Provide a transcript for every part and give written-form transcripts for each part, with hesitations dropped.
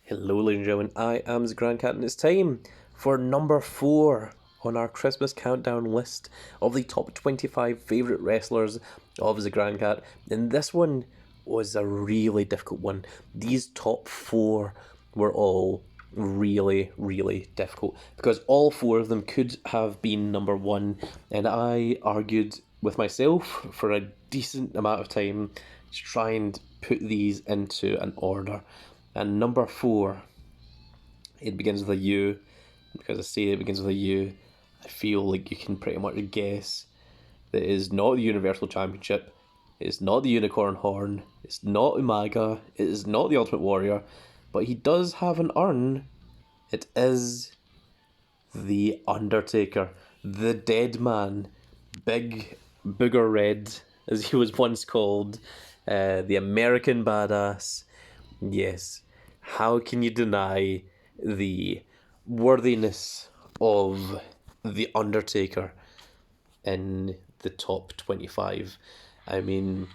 Hello, ladies and gentlemen, I am the Grand Cat, and it's time for number 4 on our Christmas countdown list of the top 25 favourite wrestlers of the Grand Cat. And this one was a really difficult one. These top 4 were all really difficult because all 4 of them could have been number 1, and I argued with myself for a decent amount of time to try and put these into an order. And number 4, it begins with a U. Because I say it begins with a U, I feel like you can pretty much guess that it is not the Universal Championship, it's not the Unicorn Horn, it's not Umaga, it is not the Ultimate Warrior, but he does have an urn. It is The Undertaker, the Dead Man, Big Booger Red, as he was once called, the American Badass. Yes, how can you deny the worthiness of The Undertaker in the top 25? I mean,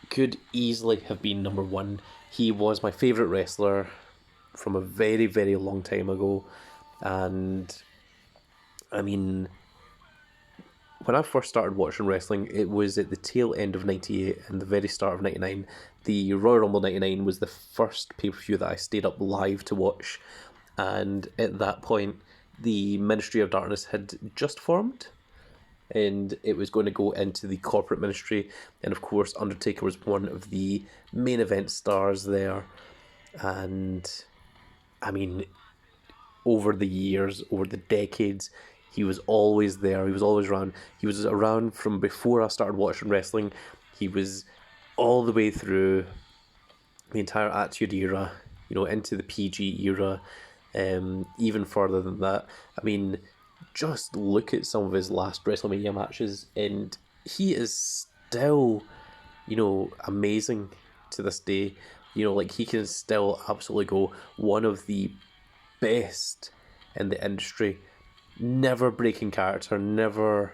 could easily have been number 1. He was my favourite wrestler from a very long time ago, and I mean, when I first started watching wrestling, it was at the tail end of 98 and the very start of 99. The Royal Rumble 99 was the first pay-per-view that I stayed up live to watch, and at that point, the Ministry of Darkness had just formed, and it was going to go into the corporate ministry, and of course, Undertaker was one of the main event stars there, and I mean, over the years, over the decades, he was always there. He was always around. He was around from before I started watching wrestling. He was all the way through the entire Attitude Era, into the PG era, even further than that. I mean, just look at some of his last WrestleMania matches, and he is still, amazing to this day. Like, he can still absolutely go one of the best in the industry, never breaking character, never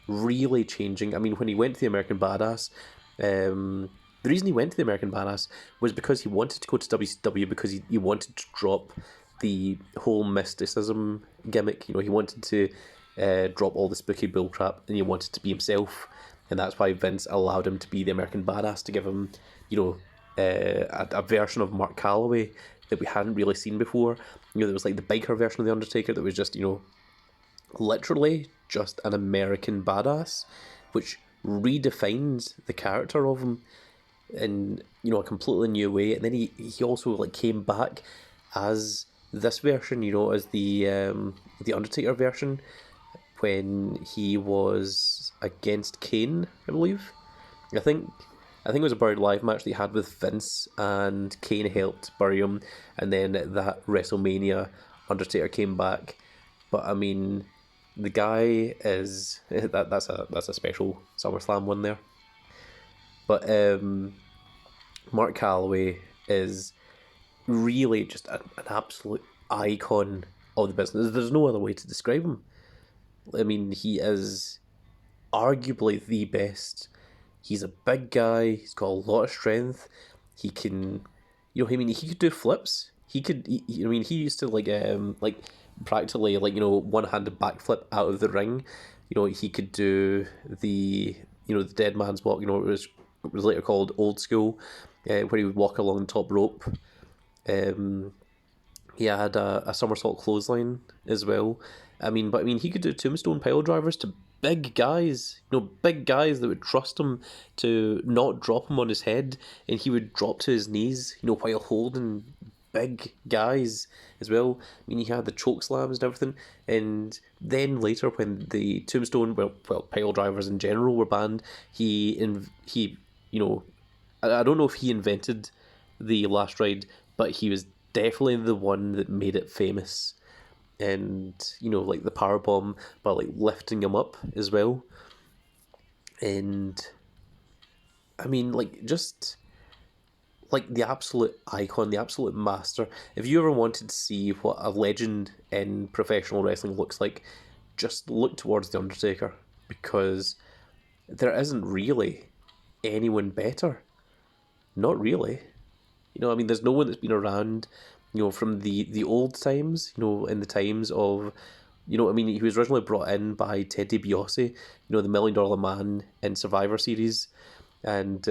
really changing. I mean, when he went to the American Badass, the reason he went to the American Badass was because he wanted to go to WCW because he wanted to drop the whole mysticism gimmick. He wanted to drop all the spooky bullcrap, and he wanted to be himself, and that's why Vince allowed him to be the American Badass, to give him, a version of Mark Calloway that we hadn't really seen before. There was like the biker version of The Undertaker that was just, literally just an American badass, which redefines the character of him in, a completely new way. And then he also like came back as this version, as the Undertaker version, when he was against Kane, I believe. I think it was a buried alive match that he had with Vince, and Kane helped bury him, and then at that WrestleMania, Undertaker came back. But I mean, the guy is that's a special SummerSlam one there. But Mark Calloway is really just an absolute icon of the business. There's no other way to describe him. I mean, he is arguably the best. He's a big guy. He's got a lot of strength. He can, he could do flips. He used to like practically one-handed backflip out of the ring. He could do the dead man's walk. It was later called old school, where he would walk along the top rope. He had a somersault clothesline as well. But he could do tombstone pile drivers to big guys, big guys that would trust him to not drop him on his head, and he would drop to his knees, while holding big guys as well. He had the choke slams and everything, and then later when the tombstone, pile drivers in general were banned, he I don't know if he invented the last ride, but he was definitely the one that made it famous. And like the power bomb, but like lifting him up as well. And just like the absolute icon, the absolute master. If you ever wanted to see what a legend in professional wrestling looks like, just look towards The Undertaker, because there isn't really anyone better. Not really. You know, I mean, there's no one that's been around, you know, from the old times, you know, in the times of, you know, I mean, he was originally brought in by Ted DiBiase, you know, the $1 Million Man in Survivor Series, and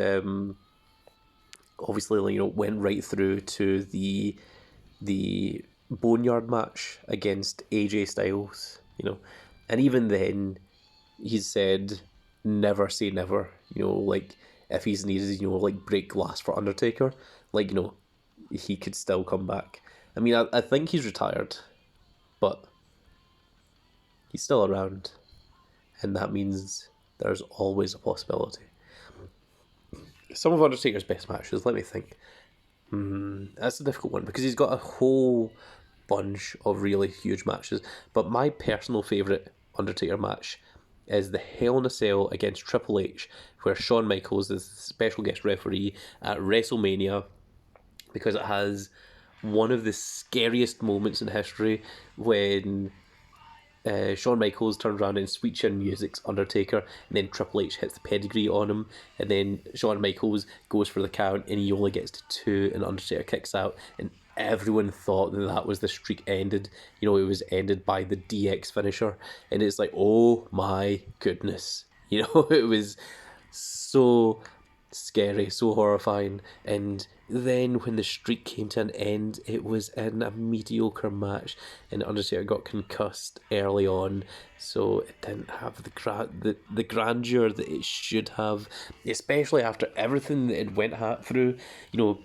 obviously, you know, went right through to the Boneyard match against AJ Styles, you know, and even then, he's said never say never, you know, like if he's needed, you know, like break glass for Undertaker, like, you know, he could still come back. I mean, I think he's retired, but he's still around, and that means there's always a possibility. Some of Undertaker's best matches, let me think. That's a difficult one because he's got a whole bunch of really huge matches. But my personal favourite Undertaker match is the Hell in a Cell against Triple H, where Shawn Michaels is the special guest referee at WrestleMania, because it has one of the scariest moments in history when Shawn Michaels turns around and Sweet Chin Music's Undertaker, and then Triple H hits the pedigree on him, and then Shawn Michaels goes for the count, and he only gets to 2, and Undertaker kicks out, and everyone thought that that was the streak ended. You know, it was ended by the DX finisher, and it's like, oh my goodness. You know, it was so scary, so horrifying. And then when the streak came to an end, it was in a mediocre match, and Undertaker got concussed early on, so it didn't have the grandeur that it should have, especially after everything that it went through. You know,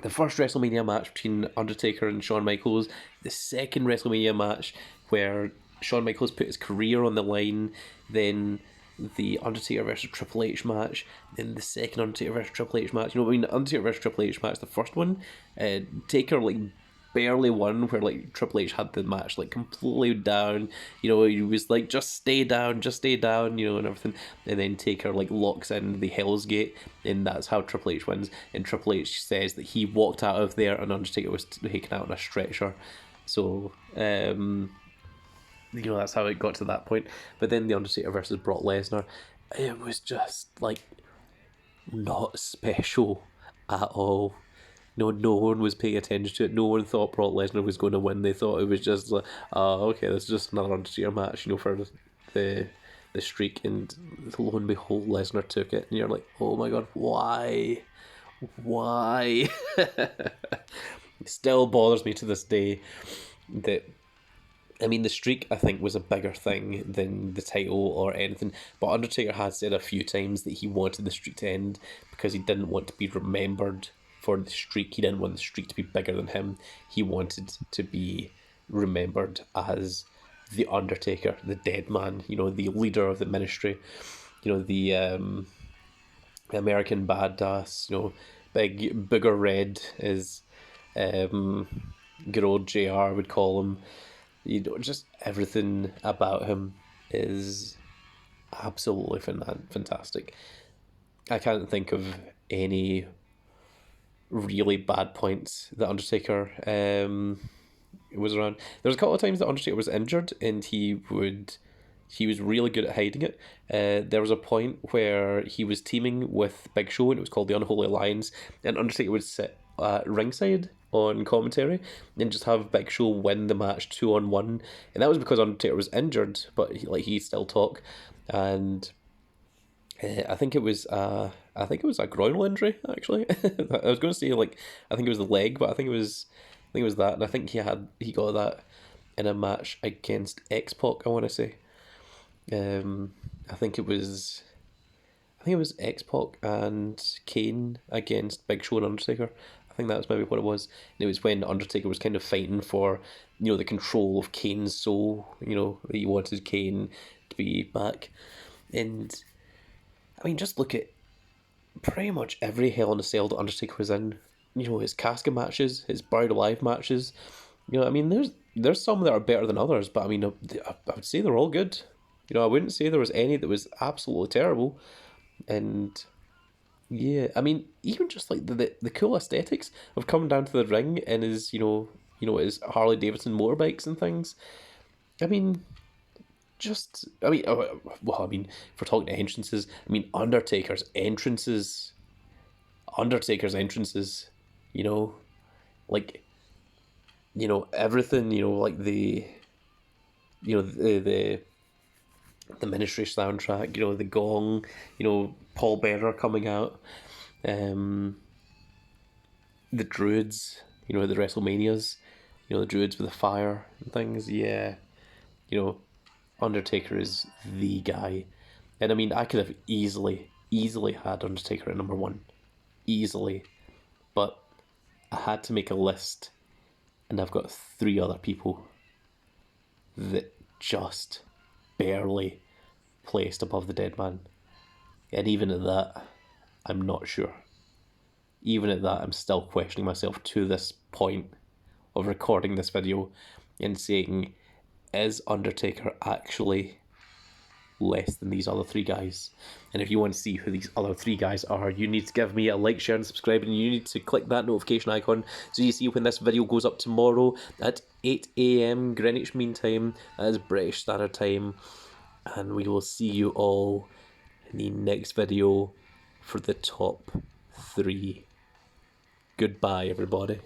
the first WrestleMania match between Undertaker and Shawn Michaels, the second WrestleMania match where Shawn Michaels put his career on the line, then the Undertaker versus Triple H match, then the second Undertaker versus Triple H match. You know, I mean, Undertaker versus Triple H match, the first one, Taker like barely won, where like Triple H had the match like completely down. You know, he was like, just stay down, you know, and everything. And then Taker like locks in the Hell's Gate, and that's how Triple H wins. And Triple H says that he walked out of there and Undertaker was taken out on a stretcher. So, you know, that's how it got to that point. But then the Undertaker versus Brock Lesnar, it was just like not special at all. No one was paying attention to it. No one thought Brock Lesnar was going to win. They thought it was just like, oh, okay, this is just another Undertaker match, you know, for the streak. And lo and behold, Lesnar took it, and you're like, oh my god, why? It still bothers me to this day that, I mean, the streak, I think, was a bigger thing than the title or anything. But Undertaker has said a few times that he wanted the streak to end because he didn't want to be remembered for the streak. He didn't want the streak to be bigger than him. He wanted to be remembered as the Undertaker, the dead man, you know, the leader of the ministry, you know, the American badass, you know, big Booger Red, as good old JR would call him. You know, just everything about him is absolutely fantastic. I can't think of any really bad points that Undertaker was around. There was a couple of times that Undertaker was injured, and he was really good at hiding it. There was a point where he was teaming with Big Show, and it was called the Unholy Alliance, and Undertaker would sit ringside on commentary and just have Big Show win the match 2-on-1, and that was because Undertaker was injured, but he still talk. And I think it was a groinal injury, actually. I was going to say, like, I think it was the leg, but I think it was that, and I think he got that in a match against X-Pac, I want to say. I think it was X-Pac and Kane against Big Show and Undertaker. I think that was maybe what it was. And it was when Undertaker was kind of fighting for, you know, the control of Kane's soul. You know, he wanted Kane to be back. And I mean, just look at pretty much every Hell in a Cell that Undertaker was in. You know, his casket matches, his buried alive matches. You know, I mean, there's some that are better than others, but I mean, I would say they're all good. You know, I wouldn't say there was any that was absolutely terrible. And yeah, I mean, even just like the cool aesthetics of coming down to the ring and his, his Harley Davidson motorbikes and things. I mean, if we're talking entrances, I mean, Undertaker's entrances. you know, like, everything, like the Ministry soundtrack, the gong, Paul Bearer coming out, the Druids, the WrestleManias, the Druids with the fire and things. Yeah, you know, Undertaker is the guy. And I mean, I could have easily had Undertaker at number one. Easily. But I had to make a list, and I've got three other people that just barely placed above the dead man. And even at that, I'm not sure. Even at that, I'm still questioning myself to this point of recording this video and saying, is Undertaker actually less than these other three guys? And if you want to see who these other three guys are, you need to give me a like, share and subscribe, and you need to click that notification icon so you see when this video goes up tomorrow at 8 AM Greenwich Mean Time. That is British Standard Time, and we will see you all in the next video for the top three. Goodbye, everybody.